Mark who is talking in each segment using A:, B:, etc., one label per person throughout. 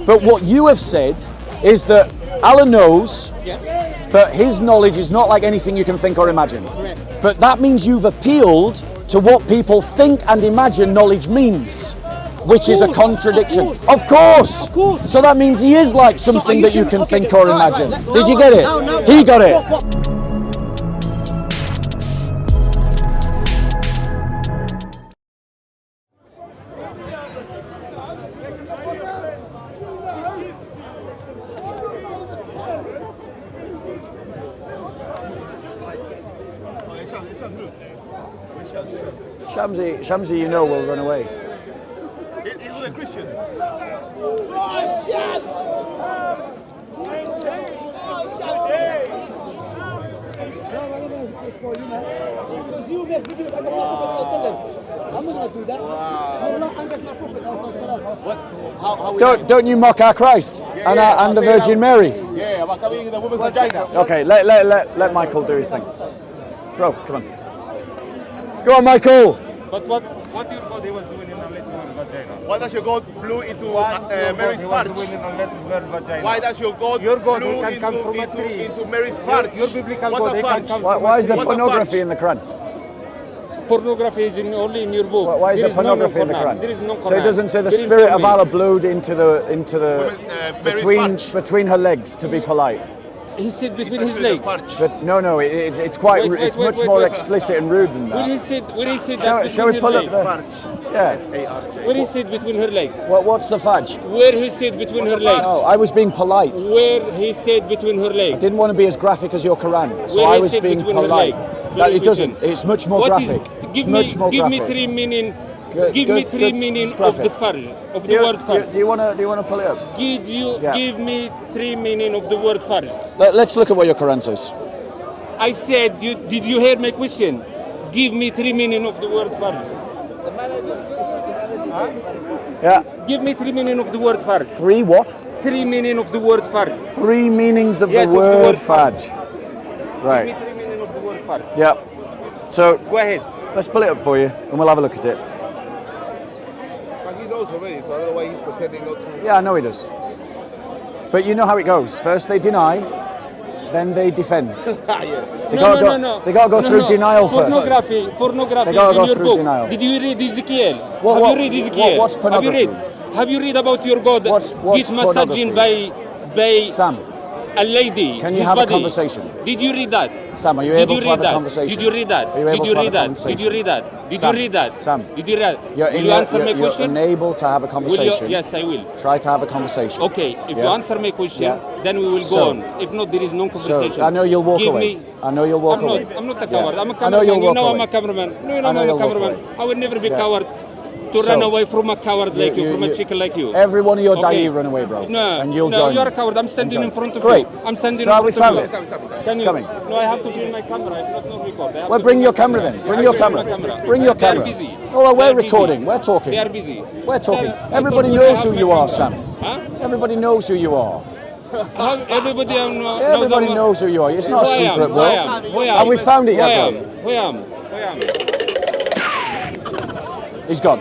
A: But what you have said is that Allah knows,
B: Yes.
A: but his knowledge is not like anything you can think or imagine.
B: Correct.
A: But that means you've appealed to what people think and imagine knowledge means, which is a contradiction. Of course.
B: Of course.
A: So that means he is like something that you can think or imagine. Did you get it? He got it. Shamsi, you know, will run away.
C: He's a Christian.
A: Don't you mock our Christ and the Virgin Mary?
C: Yeah, about coming in the woman's vagina.
A: Okay, let Michael do his thing. Bro, come on. Go on, Michael.
D: But what your God he was doing in a little vagina?
C: Why does your God blew into Mary's
D: He was
C: fart?
D: doing in a little vagina.
C: Why does your God
D: Your God,
C: blew
D: he can come from a tree.
C: into Mary's fart?
D: Your biblical
C: What's
D: God,
C: a
D: he
C: fart?
D: can come
A: Why is there
C: What's a
A: pornography
C: fart?
A: in the Quran?
D: Pornography is only in your book.
A: Why is
D: There
A: there pornography in the
D: Quran.
A: Quran?
D: There is no Quran.
A: So it doesn't say the
D: There is
A: spirit
D: no
A: of
D: me.
A: Allah blowed into the
C: Mary's fart.
A: between her legs to be polite.
D: He said between
C: It's
D: his
C: actually the
D: legs.
C: fart.
A: But no, it's quite
D: Wait,
A: it's
D: wait,
A: much
D: wait,
A: more
D: wait.
A: explicit and rude than
D: When he
A: that.
D: said
A: Shall
D: that
A: we
D: between
A: pull
D: her
A: up
D: legs.
A: the? Yeah.
D: When he said between her legs.
A: What's the fudge?
D: Where he said between her legs.
A: Oh, I was being polite.
D: Where he said between her legs.
A: Didn't want to be as graphic as your Quran, so
D: Where
A: I
D: he
A: was
D: said
A: being
D: between her
A: polite.
D: legs.
A: That
D: Very
A: it doesn't.
D: between.
A: It's much more
D: What is-
A: graphic.
D: Give
A: much
D: me,
A: more
D: give me
A: graphic.
D: three meaning.
A: Good,
D: Give
A: good,
D: me three
A: good.
D: meaning
A: It's
D: of the
A: graphic.
D: farj, of the word farj.
A: Do you want to pull it up? Yeah.
D: Give me three meaning of the word farj.
A: Let's look at what your Quran says.
D: I said, did you hear my question? Give me three meaning of the word farj.
A: Yeah.
D: Give me three meaning of the word farj.
A: Three what?
D: Three meaning of the word farj.
A: Three meanings of
D: Yes,
A: the
D: of the
A: word
D: word
A: fudge.
D: Give me
A: Right.
D: three meaning of the word farj.
A: Yeah. So
D: Go ahead.
A: let's pull it up for you, and we'll have a look at it.
C: But he knows already, so I don't know why he's pretending not to.
A: Yeah, I know he does. But you know how it goes. First they deny, then they defend. They
D: No.
A: They got to go through denial first.
D: Pornography
A: They gotta
D: in
A: go
D: your
A: through
D: book.
A: denial.
D: Did you read Ezekiel?
A: What-
D: Have
A: what-
D: you read Ezekiel?
A: what's pornography?
D: Have you read about your God
A: What's
D: gets massaging by
A: Sam,
D: a lady?
A: can you
D: his
A: have
D: body?
A: a conversation?
D: Did you read that?
A: Sam, are you
D: Did
A: able
D: you
A: to
D: read
A: have a
D: that?
A: conversation?
D: Did you read that?
A: Are you able
D: Did
A: to
D: you
A: have a
D: read that?
A: conversation?
D: Did you read that? Did
A: Sam,
D: you read that?
A: Sam,
D: Did you read that?
A: You're,
D: Will you answer my question?
A: You're unable to have a conversation.
D: Yes, I will.
A: Try to have a conversation.
D: Okay, if you
A: Yeah?
D: answer my question,
A: Yeah.
D: then we will
A: So-
D: go on. If not, there is no conversation.
A: So I know you'll walk
D: Give
A: away.
D: Me,
A: I know you'll walk away.
D: I'm not a
A: Yeah.
D: coward. I'm a
A: I know you'll
D: cameraman. You
A: walk
D: know I'm
A: away.
D: a cameraman. No, you know
A: I know
D: I'm a
A: you'll walk
D: cameraman.
A: away.
D: I will never be
A: Yeah.
D: coward to
A: So-
D: run away from a coward like you, from a chicken like you.
A: Every one of your
D: Okay.
A: da'i run away, bro.
D: No,
A: and you'll
D: no,
A: join.
D: you're a coward. I'm standing
A: Join.
D: in front of
A: Great.
D: you. I'm standing
A: So
D: in
A: we
D: front
A: found
D: of
A: it.
D: you. Can you?
A: coming.
D: No, I have to bring my camera. If not record. I have
A: Well,
D: to
A: bring your
D: my
A: camera then.
D: I
A: Bring
D: have
A: your
D: to
A: camera.
D: my
A: Bring your
D: They are
A: camera.
D: busy.
A: Oh, well,
D: They
A: we're
D: are busy.
A: recording. We're talking.
D: They are busy.
A: We're talking.
D: I
A: Everybody
D: thought
A: knows
D: I
A: who
D: have
A: you
D: my
A: are,
D: camera.
A: Sam.
D: Huh?
A: Everybody knows who you are.
D: Everybody
A: Everybody knows who you are. It's not a secret, bro. And we found it, yeah, bro.
D: Who I am.
A: He's gone.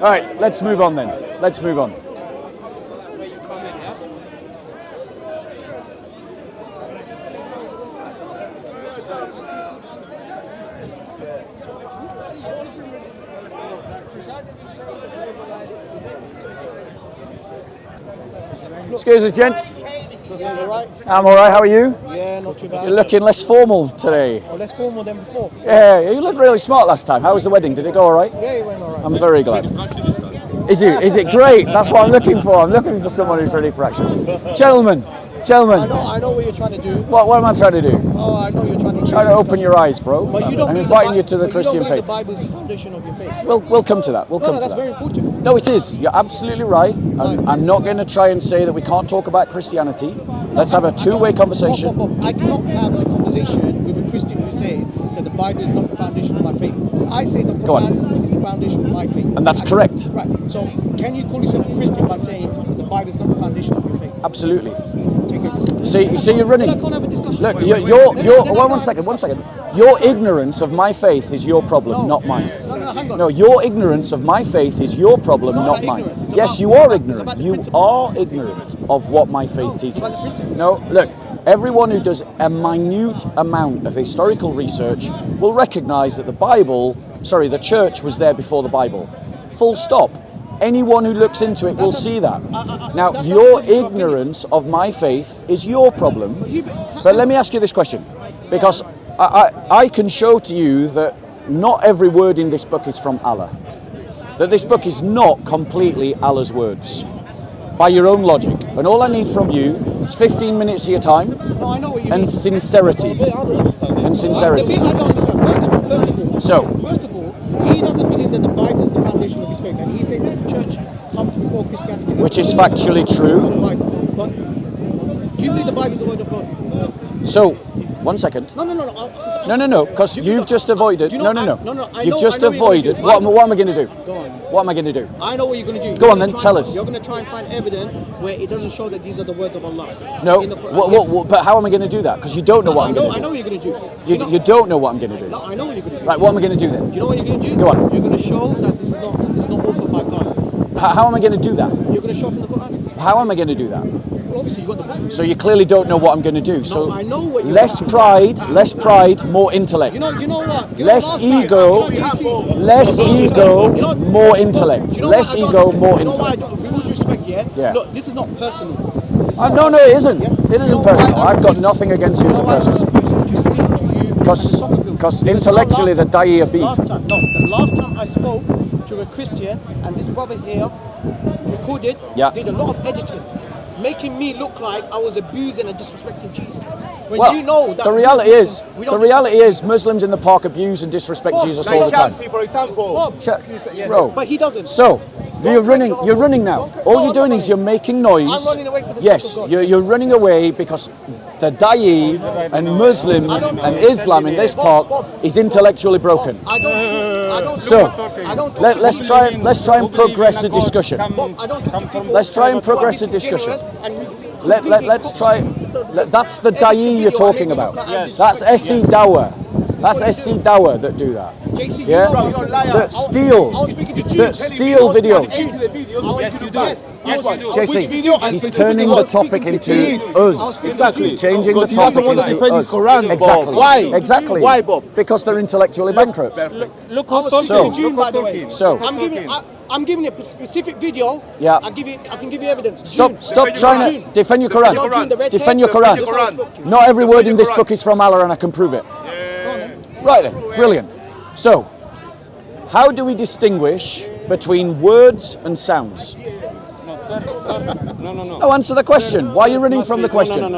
A: All right, let's move on then. Let's move on. Excuse us, gents. I'm all right. How are you?
B: Yeah, not too bad.
A: You're looking less formal today.
B: Oh, less formal than before.
A: Yeah, you looked really smart last time. How was the wedding? Did it go all right?
B: Yeah, it went alright.
A: I'm very glad. Is it great? That's what I'm looking for. I'm looking for someone who's ready for action. Gentlemen,
B: I know what you're trying to do.
A: what am I trying to do?
B: Oh, I know you're trying to do.
A: Trying to open your eyes, bro.
B: But you don't
A: I'm
B: believe
A: inviting you to the
B: but
A: Christian
B: you don't
A: faith.
B: believe the Bible is the foundation of your faith.
A: We'll come to that. We'll come
B: No,
A: to
B: that's
A: that.
B: very important.
A: No, it is. You're absolutely right. I'm not going to try and say that we can't talk about Christianity. Let's have a two-way conversation.
B: Bob, I cannot have a conversation with a Christian who says that the Bible is not the foundation of my faith. I say the
A: Go on.
B: Quran is the foundation of my faith.
A: And that's correct.
B: Right. So, can you call yourself a Christian by saying that the Bible is not the foundation of your faith?
A: Absolutely.
B: Take it.
A: You see, you're running.
B: But I can't have a discussion.
A: Look,
B: Then I
A: you're
B: can't have a
A: one second.
B: discussion.
A: Your ignorance of my faith is your problem, not mine.
B: No, hang on.
A: No, your ignorance of my faith is your problem,
B: It's not
A: not
B: about
A: mine.
B: ignorance, it's
A: Yes,
B: about-
A: you are
B: it's
A: ignorant.
B: about the
A: You
B: principle.
A: are ignorant of what my faith
B: it's
A: teaches.
B: about the principle.
A: No, look, everyone who does a minute amount of historical research will recognize that the church was there before the Bible. Full stop. Anyone who looks into it will see that. Now,
B: that's
A: your
B: not your
A: ignorance of my faith is your problem.
B: You-
A: But let me ask you this question, because I can show to you that not every word in this book is from Allah. That this book is not completely Allah's words, by your own logic. And all I need from you is 15 minutes of your time
B: No, I know what you
A: and
B: mean.
A: sincerity. And sincerity.
B: I don't understand. First
A: So-
B: of all, he doesn't believe that the Bible is the foundation of his faith, and he's saying that the church comes before Christianity.
A: Which is factually true.
B: But do you believe the Bible is the word of God?
A: So, one second. No, because you've just avoided.
B: Do you know,
A: No.
B: I
A: You've
B: know-
A: just
B: I know what you're gonna
A: avoided.
B: do.
A: What am I going to do?
B: Go on.
A: What am I going to do?
B: I know what you're going to do.
A: Go
B: You're
A: on
B: gonna
A: then,
B: try
A: tell
B: and-
A: us.
B: You're going to try and find evidence where it doesn't show that these are the words of Allah.
A: No.
B: In the Quran. Yes.
A: But how am I going to do that? Because you don't know what I'm
B: I
A: going
B: know
A: to do.
B: what you're going to do.
A: You don't know what I'm going to do.
B: No, I know what you're going to do.
A: Right, what am I going to do then?
B: You know what you're going to do?
A: Go on.
B: You're going to show that this is not authored by God.
A: How am I going to do that?
B: You're going to show from the Quran.
A: How am I going to do that?
B: Well, obviously, you got the book.
A: So you clearly don't know what I'm going to do. So
B: I know what you're
A: less pride, more intellect.
B: You know what? You know
A: Less
B: last time-
A: ego,
B: you know, JC,
A: less ego,
B: You know-
A: more intellect.
B: you know
A: Less
B: what I don't-
A: ego, more
B: you know why I
A: intellect.
B: don't- with all due respect, yeah?
A: Yeah.
B: Look, this is not personal.
A: No, it isn't.
B: Yeah.
A: It
B: You know
A: isn't
B: why
A: personal.
B: I
A: I've got
B: refuse-
A: nothing against you as a
B: know why I
A: person.
B: refuse to speak to you
A: Because intellectually the da'i are beat.
B: The last time I spoke to a Christian, and this brother here recorded,
A: Yeah.
B: did a lot of editing, making me look like I was abusing and disrespecting Jesus. When
A: Well,
B: you know that
A: the reality is,
B: we don't
A: Muslims in the park abuse and disrespect
B: Bob,
A: Jesus
B: like
A: all the time.
C: Chelsea, for example.
B: Bob,
A: Bro,
B: but he doesn't.
A: so you're running now. All you're doing is you're making noise.
B: I'm running away for the
A: Yes,
B: sake of God.
A: you're running away because the da'i and Muslims and Islam in this park is intellectually broken.
B: I don't.
A: So
B: I don't.
A: let's try and progress the discussion.
B: Bob, I don't talk to people
A: Let's try and
B: who are
A: progress the
B: disingenuous
A: discussion.
B: and
A: Let's try. That's the
B: Every
A: da'i you're
B: video I
A: talking
B: make,
A: about.
B: Yes.
A: That's SC Dawah. That's SC Dawah that do that.
B: JC,
A: Yeah?
B: you know,
C: You're a liar.
A: That steal.
B: I was speaking to
A: That
B: Jude.
A: steal videos.
C: Into the video.
D: Yes, you do. Yes, you do.
A: JC,
C: video?
A: he's turning the topic into us.
C: Exactly.
A: He's changing the
C: Because he doesn't
A: topic
C: want to
A: into
C: defend his
A: us.
C: Quran, Bob.
A: Exactly.
C: Why?
A: Exactly.
C: Why, Bob?
A: Because they're intellectually bankrupt.
D: Look who's talking.
A: So-
D: Look who's talking.
A: So-
B: I'm giving you a specific video.
A: Yeah.
B: I can give you evidence.
A: Stop trying to defend your Quran. Defend your
C: Quran.
A: Quran. Not every word in this book is from Allah, and I can prove it. Right then, brilliant. So, how do we distinguish between words and sounds?
D: No.
A: No, answer the question. Why are you running from the question?
D: No.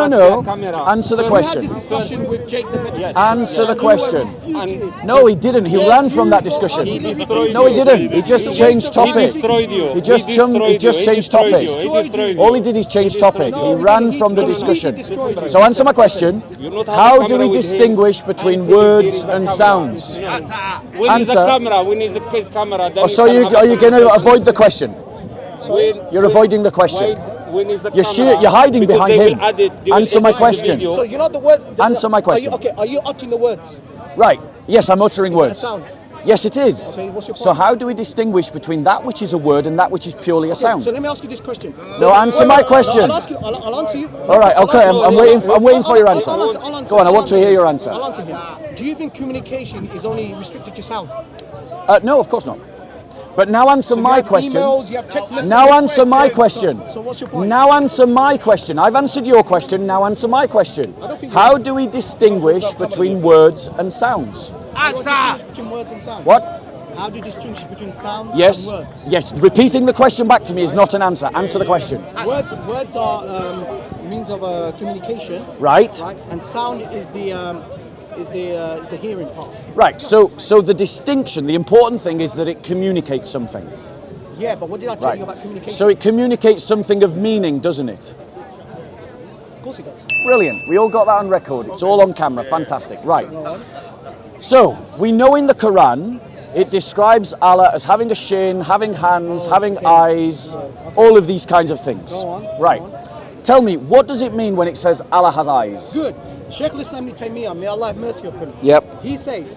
A: No. Answer the
B: We had this
A: question.
B: discussion with Jake the Better.
A: Answer the question.
D: And
A: No, he didn't. He ran from that discussion.
D: he destroyed
A: No, he
D: you.
A: didn't. He just changed
D: He
A: topic.
D: destroyed you.
A: He just changed topic. All he did is change topic. He ran from the discussion. So answer my question. How do we distinguish between words and sounds?
D: When is the
A: Answer.
D: camera? When is the camera? Then
A: So
D: can
A: are
D: have
A: you
D: a
A: going to
D: conversation.
A: avoid the question?
D: When-
A: You're avoiding the question.
D: When is the
A: You're
D: camera?
A: you're hiding
D: Because
A: behind
D: they will
A: him.
D: add it, they will
A: Answer my
D: edit the
A: question.
D: video.
B: So you know the word.
A: Answer my question.
B: Are you uttering the words?
A: Right. Yes, I'm uttering
B: that a
A: words.
B: sound?
A: Yes, it is.
B: Okay, what's your
A: So
B: point?
A: how do we distinguish between that which is a word and that which is purely a sound?
B: So let me ask you this question.
A: No, answer my question.
B: I'll ask you. I'll answer you.
A: All right, okay, I'm waiting for your answer.
B: I'll answer.
A: Go on, I want to hear your answer.
B: I'll answer him. Do you think communication is only restricted to sound?
A: No, of course not. But now answer
B: You
A: my
B: have
A: question.
B: Emails, you have text messages.
A: Now answer my question.
B: So what's your point?
A: Now answer my question. I've answered your question, now answer my question. How do we distinguish between words and sounds?
B: How do you distinguish between words and sound?
A: What?
B: How do you distinguish between sound
A: Yes.
B: and words?
A: Yes. Repeating the question back to me is not an answer. Answer the question.
B: Words are means of communication,
A: Right?
B: right? And sound is the hearing part.
A: Right. So the distinction, the important thing is that it communicates something.
B: Yeah, but what did I tell
A: Right.
B: you about communication?
A: So it communicates something of meaning, doesn't it?
B: of course it does.
A: Brilliant. We all got that on record. It's all on camera. Fantastic. Right. So we know in the Quran it describes Allah as having a shin, having hands, having eyes, all of these kinds of things.
B: Go on,
A: Right.
B: go
A: Tell me, what does it mean when it says Allah has eyes?
B: Good. Sheikh al-Islam Ibn Taymiyyah, may Allah have mercy upon him.
A: Yep.
B: He says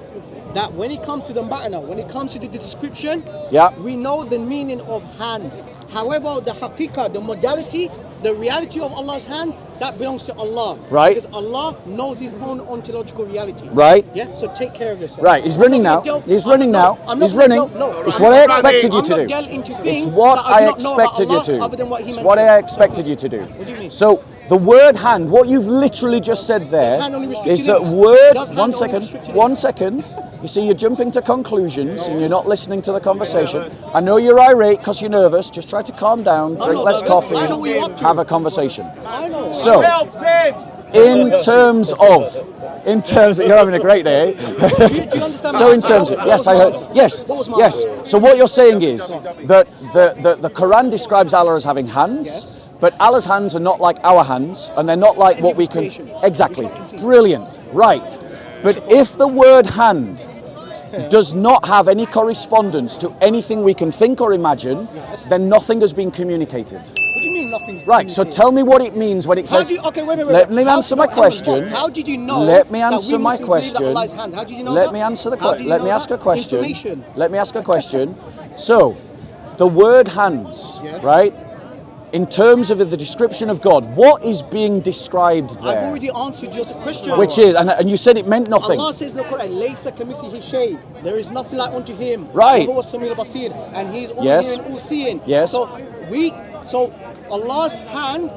B: that when it comes to the ma'na, when it comes to the description,
A: Yeah.
B: we know the meaning of hand. However, the haqiqah, the modality, the reality of Allah's hand, that belongs to Allah.
A: Right.
B: Because Allah knows His own ontological reality.
A: Right.
B: Yeah. So take care of yourself.
A: Right, he's running now. He's running now. He's running. It's what I expected you to do. It's what I expected you to. It's what I expected you to do.
B: What do you mean?
A: So the word hand, what you've literally just said there,
B: hand only restricted
A: is that
B: limits?
A: word.
B: Does hand
A: One
B: only
A: second.
B: restricted
A: One second. You see, you're jumping to conclusions and you're not listening to the conversation. I know you're irate because you're nervous. Just try to calm down, drink less coffee,
B: I know what you're up to.
A: have a conversation.
B: I know.
A: So, in terms of, you're having a great day.
B: Do you understand?
A: So in terms of, yes, I heard, yes,
B: What was my
A: yes. So what you're saying is that the Quran describes Allah as having hands,
B: Yes.
A: but Allah's hands are not like our hands, and they're not like what we can,
B: creation.
A: exactly,
B: We can't conceive.
A: brilliant, right. But if the word hand does not have any correspondence to anything we can think or imagine, then nothing has been communicated.
B: What do you mean nothing's
A: Right, so
B: communicated?
A: tell me what it means when it
B: How
A: says,
B: do you, okay, wait.
A: let me
B: How-
A: answer my
B: no, hang on,
A: question.
B: How did you know?
A: Let me
B: that
A: answer
B: we
A: my
B: Muslims believe that
A: question.
B: Allah's hand? How did you know
A: Let
B: that?
A: me answer the
B: How
A: question.
B: did you
A: Let
B: know
A: me ask
B: that?
A: a question.
B: Information.
A: Let me ask a question. So, the word hands,
B: Yes.
A: right? In terms of the description of God, what is being described
B: I've
A: there?
B: already answered your question.
A: Which is, and you said it meant nothing.
B: Allah says in the Qur'an, "Laysa kamithlihi shay." There is nothing like unto Him.
A: Right.
B: Wa huwa as-sami'ul basir, and He is all
A: Yes.
B: hearing, all seeing.
A: Yes.
B: So Allah's hand,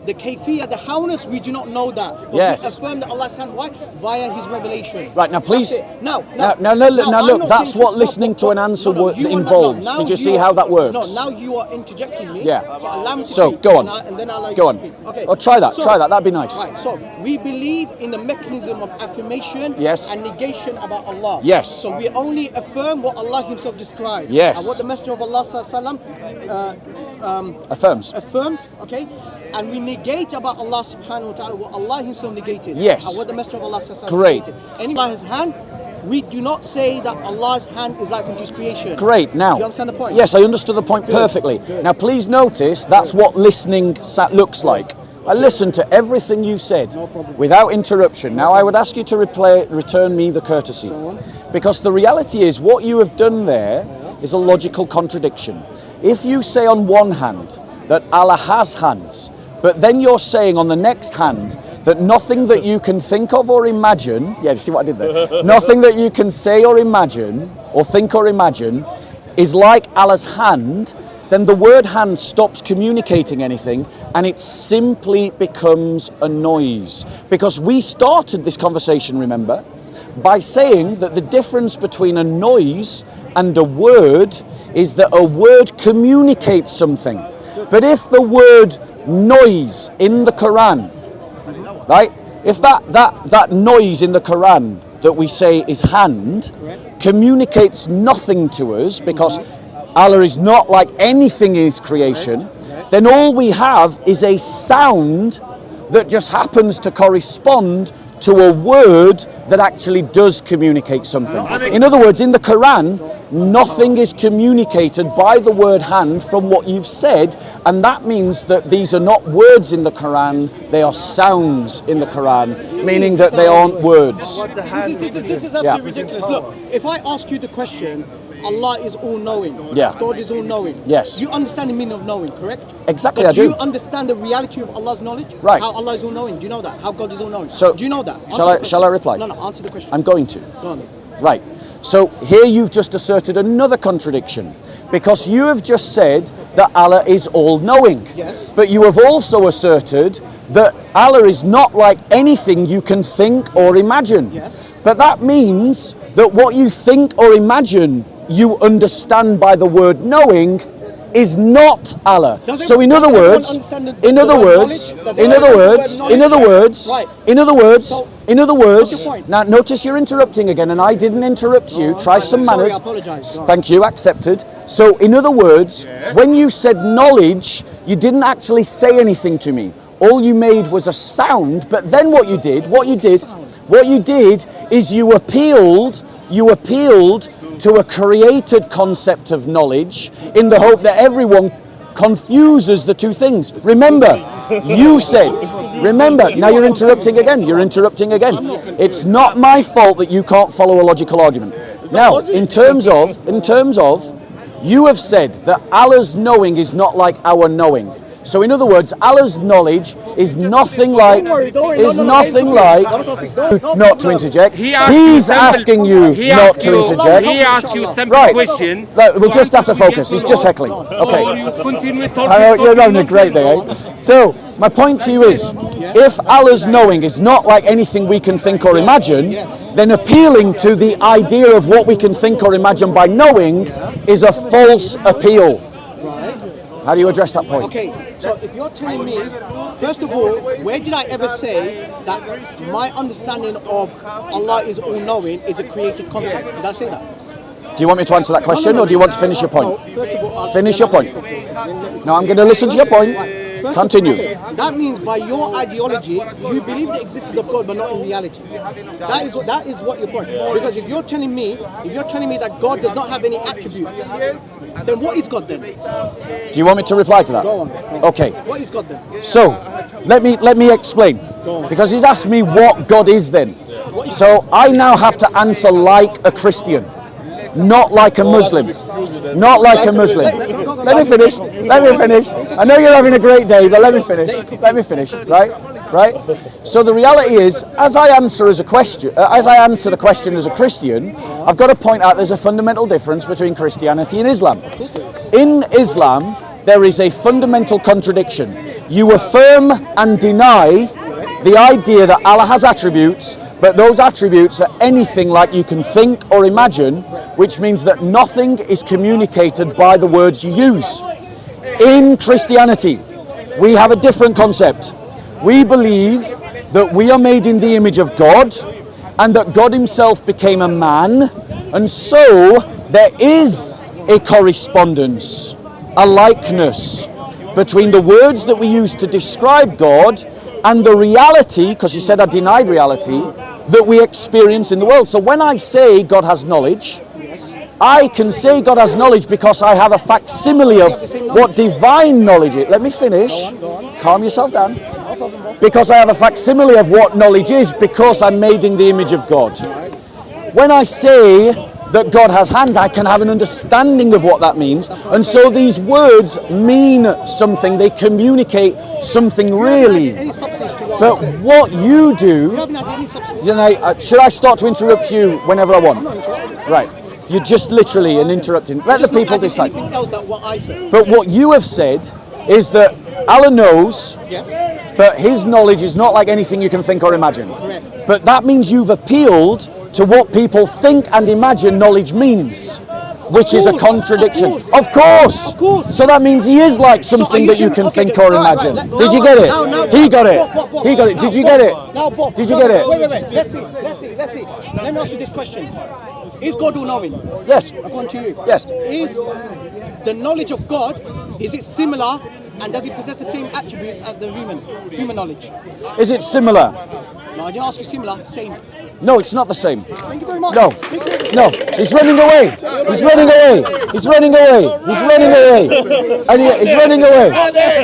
B: the kayfiyah, the howness, we do not know that. But
A: Yes.
B: we affirm that Allah's hand, why? Via His revelation.
A: Right, now please,
B: That's it. Now,
A: now
B: I'm
A: look,
B: not
A: that's
B: saying
A: what
B: to-
A: listening to an answer
B: you are not-
A: involves.
B: now
A: Did you
B: you
A: see
B: are-
A: how that works?
B: No, now you are interjecting me.
A: Yeah.
B: So allow me to
A: So,
B: speak,
A: go on.
B: and then I'll allow you
A: Go
B: to
A: on.
B: speak. Okay.
A: Oh, try that, that'd be nice.
B: Right, so we believe in the mechanism of affirmation
A: Yes.
B: and negation about Allah.
A: Yes.
B: So we only affirm what Allah Himself described.
A: Yes.
B: And what the Messenger of Allah sallallahu
A: Affirms.
B: affirmed, okay? And we negate about Allah subhanahu wa ta'ala what Allah Himself negated.
A: Yes.
B: And what the Messenger of Allah sallallahu
A: Great.
B: negated. Any Allah's hand, we do not say that Allah's hand is like unto His creation.
A: Great. Now,
B: Do you understand the point?
A: yes, I understood the point perfectly. Now, please notice that's what listening looks like. I listened to everything you said without interruption. Now, I would ask you to return me the courtesy, because the reality is what you have done there is a logical contradiction. If you say on one hand that Allah has hands, but then you're saying on the next hand that nothing that you can think of or imagine, yeah, you see what I did there? Nothing that you can say or imagine, or think or imagine, is like Allah's hand, then the word hand stops communicating anything and it simply becomes a noise. Because we started this conversation, remember, by saying that the difference between a noise and a word is that a word communicates something. But if the word noise in the Quran, right, if that noise in the Quran that we say is hand communicates nothing to us, because Allah is not like anything in His creation, then all we have is a sound that just happens to correspond to a word that actually does communicate something. In other words, in the Quran, nothing is communicated by the word hand from what you've said, and that means that these are not words in the Quran, they are sounds in the Quran, meaning that they aren't words.
B: This is absolutely ridiculous. Look, if I ask you the question, Allah is all-knowing.
A: Yeah.
B: God is all-knowing.
A: Yes.
B: You understand the meaning of knowing, correct?
A: Exactly,
B: But
A: I
B: do
A: do.
B: you understand the reality of Allah's knowledge?
A: Right.
B: How Allah is all-knowing. Do you know that? How God is all-knowing.
A: So,
B: do you know that?
A: shall I reply?
B: No, answer the question.
A: I'm going to.
B: Go on.
A: Right. So here you've just asserted another contradiction, because you have just said that Allah is all-knowing.
B: Yes.
A: But you have also asserted that Allah is not like anything you can think or imagine.
B: Yes.
A: But that means that what you think or imagine you understand by the word knowing is not Allah. So in other words, in other words,
B: What's your point?
A: now notice you're interrupting again, and I didn't interrupt you. Try some
B: sorry,
A: manners.
B: I apologise. Right.
A: Thank you, accepted. So in other words, when you said knowledge, you didn't actually say anything to me. All you made was a sound, but then what you did is you appealed to a created concept of knowledge in the hope that everyone confuses the two things. Remember, you said, remember, now you're interrupting again, It's not my fault that you can't follow a logical argument. Now, in terms of, you have said that Allah's knowing is not like our knowing. So in other words, Allah's knowledge is nothing like, not to interject. He's asking you not to interject.
D: He asked you simple
A: Right.
D: question.
A: We'll just have to focus. He's just heckling. Okay.
D: Or you continue
A: You're having a great day, eh? So, my point to you is, if Allah's knowing is not like anything we can think or imagine, then appealing to the idea of what we can think or imagine by knowing is a false appeal. How do you address that point?
B: Okay, so if you're telling me, first of all, where did I ever say that my understanding of Allah is all-knowing is a created concept? Did I say that?
A: Do you want me to answer that question, or do you want to finish your point?
B: No, first of all,
A: Finish your point. No, I'm going to listen to your point. Continue.
B: Okay, that means by your ideology, you believe the existence of God, but not in reality. That is what your point. Because if you're telling me that God does not have any attributes, then what is God then?
A: Do you want me to reply to that?
B: Go on.
A: Okay.
B: What is God then?
A: So, let me explain. Because he's asked me what God is then. So I now have to answer like a Christian, not like a Muslim. Not like a Muslim. Let me finish. I know you're having a great day, but let me finish. Right? So the reality is, as I answer the question as a Christian, I've got to point out there's a fundamental difference between Christianity and Islam. In Islam, there is a fundamental contradiction. You affirm and deny the idea that Allah has attributes, but those attributes are anything like you can think or imagine, which means that nothing is communicated by the words you use. In Christianity, we have a different concept. We believe that we are made in the image of God, and that God himself became a man, and so there is a correspondence, a likeness between the words that we use to describe God and the reality, because you said I denied reality, that we experience in the world. So when I say God has knowledge, I can say God has knowledge because I have a facsimile of what divine knowledge is. Let me finish. Calm yourself down. Because I have a facsimile of what knowledge is, because I'm made in the image of God. When I say that God has hands, I can have an understanding of what that means. And so these words mean something. They communicate something really. But what you do, should I start to interrupt you whenever I want? Right. You're just literally interrupting. Let the people decide. But what you have said is that Allah knows, but his knowledge is not like anything you can think or imagine. But that means you've appealed to what people think and imagine knowledge means, which is a contradiction. Of course. So that means he is like something that you can think or imagine. Did you get it? He got it. Did you get it? Did you get it?
B: Wait. Let's see. Let me ask you this question. Is God all-knowing?
A: Yes.
B: According to you?
A: Yes.
B: Is the knowledge of God, is it similar, and does it possess the same attributes as the human knowledge?
A: Is it similar?
B: No, I didn't ask you similar, same.
A: No, it's not the same.
B: Thank you very much.
A: No. He's running away. And he's running away.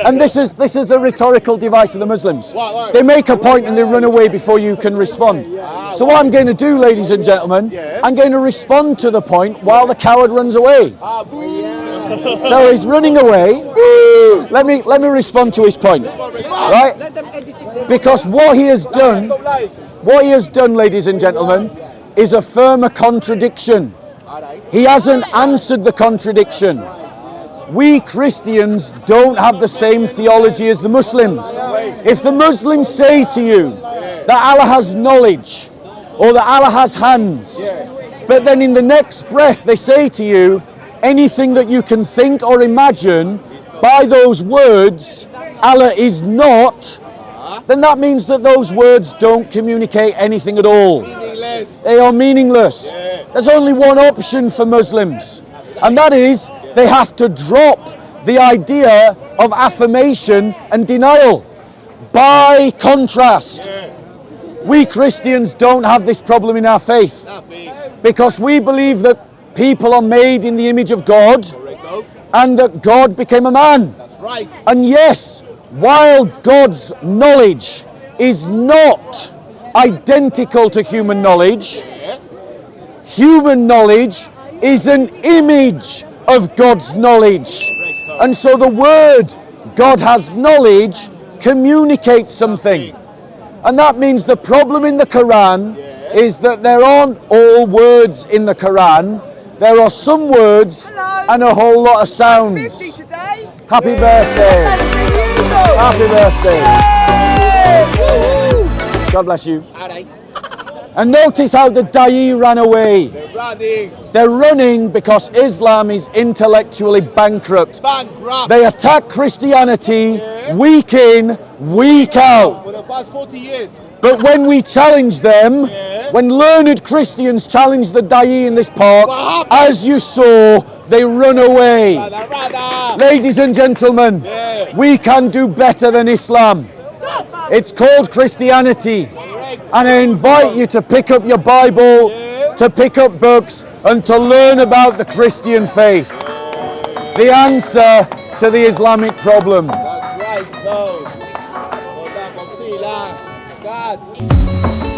A: And this is the rhetorical device of the Muslims. They make a point and they run away before you can respond. So what I'm going to do, ladies and gentlemen, I'm going to respond to the point while the coward runs away. So he's running away. Let me respond to his point. Right? Because what he has done, ladies and gentlemen, is affirm a contradiction. He hasn't answered the contradiction. We Christians don't have the same theology as the Muslims. If the Muslims say to you that Allah has knowledge, or that Allah has hands, but then in the next breath they say to you, anything that you can think or imagine, by those words, Allah is not, then that means that those words don't communicate anything at all. They are meaningless. There's only one option for Muslims, and that is they have to drop the idea of affirmation and denial. By contrast, we Christians don't have this problem in our faith, because we believe that people are made in the image of God, and that God became a man.
C: Right.
A: And yes, while God's knowledge is not identical to human knowledge, human knowledge is an image of God's knowledge. And so the word God has knowledge communicates something. And that means the problem in the Quran is that there aren't all words in the Quran. There are some words and a whole lot of sounds. Happy birthday. Happy birthday. God bless you.
C: All right.
A: And notice how the Da'i ran away.
C: They're running.
A: They're running because Islam is intellectually bankrupt.
C: Bankrupt.
A: They attack Christianity week in, week out.
C: For the past 40 years.
A: But when we challenge them, when learned Christians challenge the Da'i in this park, as you saw, they run away. Ladies and gentlemen, we can do better than Islam. It's called Christianity. And I invite you to pick up your Bible, to pick up books, and to learn about the Christian faith. The answer to the Islamic problem.
C: That's right, so. God.